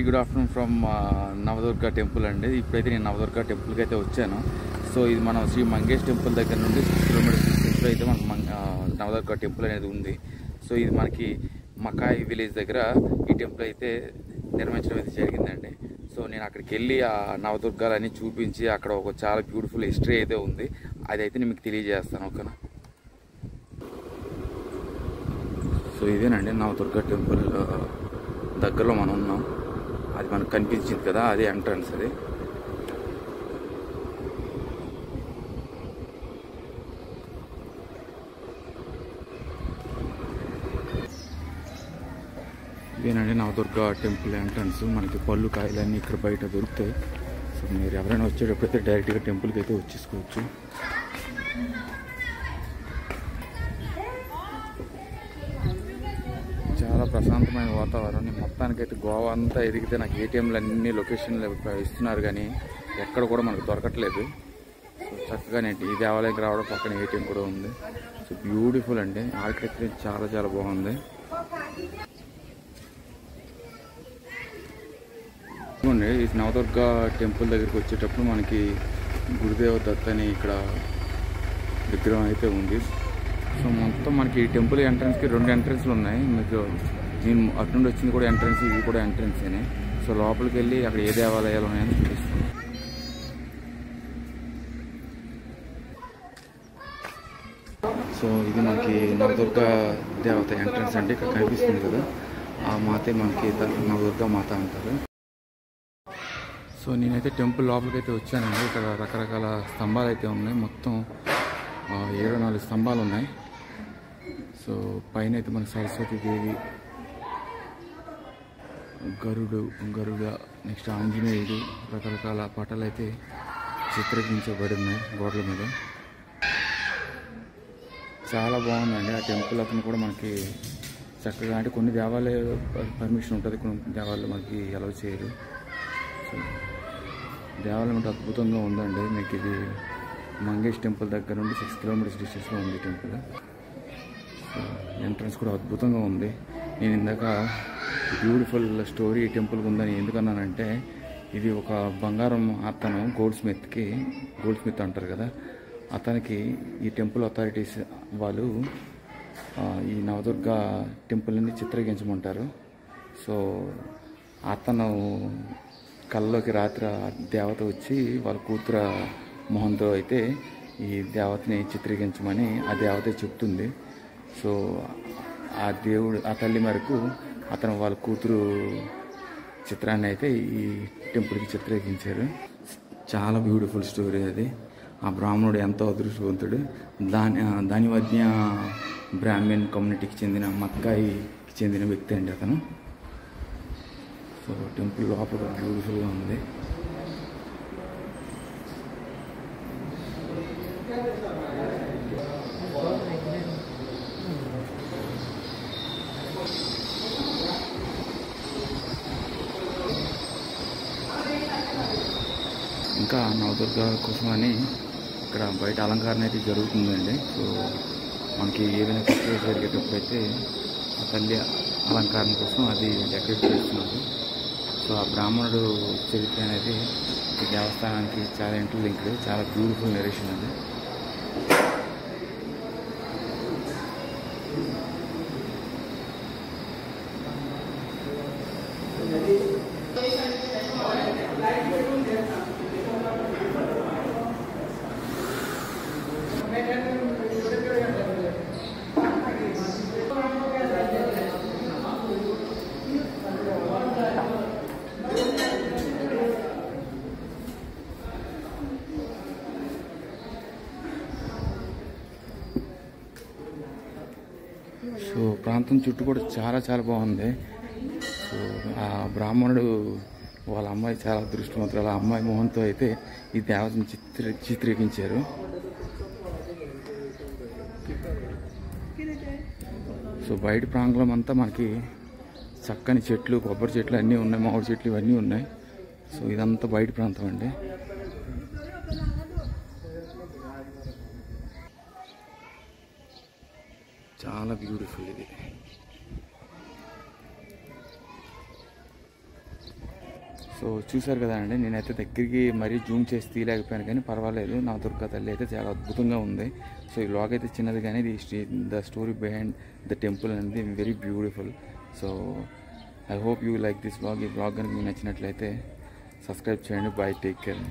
Very good afternoon from Navadurga temple అండి. ఇప్పుడైతే నేను నవదుర్గ టెంపుల్కి అయితే వచ్చాను. సో ఇది మనం శ్రీ మంగేష్ టెంపుల్ దగ్గర నుండి 6 కిలోమీటర్స్ డిస్టెన్స్లో అయితే మనకు నవదుర్గ టెంపుల్ అనేది ఉంది. సో ఇది మనకి మకాయి విలేజ్ దగ్గర ఈ టెంపుల్ అయితే నిర్మించడం అయితే జరిగిందండి. సో నేను అక్కడికి వెళ్ళి ఆ నవదుర్గాలన్నీ చూపించి అక్కడ ఒక చాలా బ్యూటిఫుల్ హిస్టరీ అయితే ఉంది, అదైతే నేను మీకు తెలియజేస్తాను. ఓకేనా? సో ఇదేనండి నవదుర్గ టెంపుల్ దగ్గరలో మనం ఉన్నాం. అది మనకు కనిపించింది కదా, అదే ఎంట్రన్స్. అది ఇదేనండి నవదుర్గ టెంపుల్ ఎంట్రన్స్. మనకి పళ్ళు కాయలన్నీ ఇక్కడ బయట దొరుకుతాయి. సో మీరు ఎవరైనా వచ్చేటప్పుడైతే డైరెక్ట్గా టెంపుల్కి అయితే వచ్చేసుకోవచ్చు. చాలా ప్రశాంతమైన వాతావరణం. మొత్తానికైతే గోవా అంతా ఎదిగితే నాకు ఏటీఎంలు అన్ని లొకేషన్లు ఇస్తున్నారు, కానీ ఎక్కడ కూడా మనకు దొరకట్లేదు. సో చక్కగా నేను ఈ దేవాలయంకి రావడం పక్కన ఏటీఎం కూడా ఉంది. సో బ్యూటిఫుల్ అండి, ఆర్కిటెక్చర్ చాలా చాలా బాగుంది. ఈ నవదుర్గ టెంపుల్ దగ్గరికి వచ్చేటప్పుడు మనకి గురుదేవ దత్త అని ఇక్కడ విగ్రహం అయితే ఉంది. సో మొత్తం మనకి టెంపుల్ ఎంట్రన్స్కి 2 ఎంట్రన్స్లు ఉన్నాయి. మీకు నేను అటు నుండి వచ్చింది కూడా ఎంట్రన్స్, ఇది కూడా ఎంట్రన్సేనే. సో లోపలికి వెళ్ళి అక్కడ ఏ దేవాలయాలు ఉన్నాయని చూపిస్తుంది. సో ఇది మనకి నవదుర్గ దేవత ఎంట్రన్స్ అండి. ఇక్కడ కనిపిస్తుంది కదా, ఆ మాతే మనకి నవదుర్గ మాత అంటారు. సో నేనైతే టెంపుల్ లోపలికి అయితే వచ్చానండి. ఇక్కడ రకరకాల స్తంభాలు అయితే ఉన్నాయి. మొత్తం 74 స్తంభాలు ఉన్నాయి. సో పైన అయితే మనకి సరస్వతీదేవి, గరుడ, నెక్స్ట్ ఆంజనేయుడు, రకరకాల పటాలు అయితే చిత్రీకరించబడి ఉన్నాయి గోడల మీద. చాలా బాగుందండి ఆ టెంపుల్. అతను కూడా మనకి చక్కగా, అంటే కొన్ని దేవాలయాలు పర్మిషన్ ఉంటుంది, కొన్ని దేవాలయాలు మనకి అలౌ చేయరు. సో దేవాలయం అంటే అద్భుతంగా ఉందండి. మీకు ఇది మంగేష్ టెంపుల్ దగ్గర నుండి 6 కిలోమీటర్స్ డిస్టెన్స్లో ఉంది టెంపుల్. సో ఎంట్రన్స్ కూడా అద్భుతంగా ఉంది. నేను ఇందాక బ్యూటిఫుల్ స్టోరీ టెంపుల్కి ఉందని ఎందుకన్నానంటే, ఇది ఒక బంగారం అతను గోల్డ్ స్మిత్ అంటారు కదా, అతనికి ఈ టెంపుల్ అథారిటీస్ వాళ్ళు ఈ నవదుర్గ టెంపుల్ని చిత్రీకరించమంటారు. సో అతను కళ్ళలోకి రాత్రి దేవత వచ్చి వాళ్ళ కూతుర మొహంతో అయితే ఈ దేవతని చిత్రీకరించమని ఆ దేవత చెప్తుంది. సో ఆ తల్లి మేరకు అతను వాళ్ళ కూతురు చిత్రాన్ని అయితే ఈ టెంపుల్కి చిత్రీకరించారు. చాలా బ్యూటిఫుల్ స్టోరీ అది. ఆ బ్రాహ్మణుడు ఎంతో అదృష్టవంతుడు. ధాన్యవజ్ఞ బ్రాహ్మణ్ కమ్యూనిటీకి చెందిన మక్కాయికి చెందిన వ్యక్తి అండి అతను. సో టెంపుల్ లోపల బ్యూటిఫుల్గా ఉంది. ఇంకా నవదుర్గ కోసమని ఇక్కడ బయట అలంకరణ అయితే జరుగుతుందండి. సో మనకి ఏదైనా ఫెస్టివల్ జరిగేటప్పుడు అయితే ఆ తల్లి అలంకరణ కోసం అది డెకరేట్ చేస్తున్నారు. సో ఆ బ్రాహ్మణుడు చరిత్ర అనేది ఈ దేవస్థానానికి చాలా ఇంటర్లింక్డ్, చాలా బ్యూటిఫుల్ నెరేషన్ అది. సో ప్రాంతం చుట్టూ కూడా చాలా చాలా బాగుంది. సో ఆ బ్రాహ్మణుడు వాళ్ళ అమ్మాయి చాలా అదృష్టవంతులు. వాళ్ళ అమ్మాయి మొహంతో అయితే ఈ దేవతను చిత్రీకరించారు. సో బయట ప్రాంగణం అంతా మనకి చక్కని చెట్లు, కొబ్బరి చెట్లు అన్నీ ఉన్నాయి, మామిడి చెట్లు ఇవన్నీ ఉన్నాయి. సో ఇదంతా బయట ప్రాంతం అండి. చాలా బ్యూటిఫుల్ ఇది. సో చూసారు కదా అండి, నేనైతే దగ్గరికి మరీ జూమ్ చేసి తీయలేకపోయాను, కానీ పర్వాలేదు. నా దుర్గా తల్లి అయితే చాలా అద్భుతంగా ఉంది. సో ఈ వ్లాగ్ అయితే చిన్నది, కానీ the story behind the temple అనేది very beautiful. So I hope you like this vlog. ఈ వ్లాగ్ కనుక మీకు నచ్చినట్లయితే సబ్స్క్రైబ్ చేయండి. Bye, take care.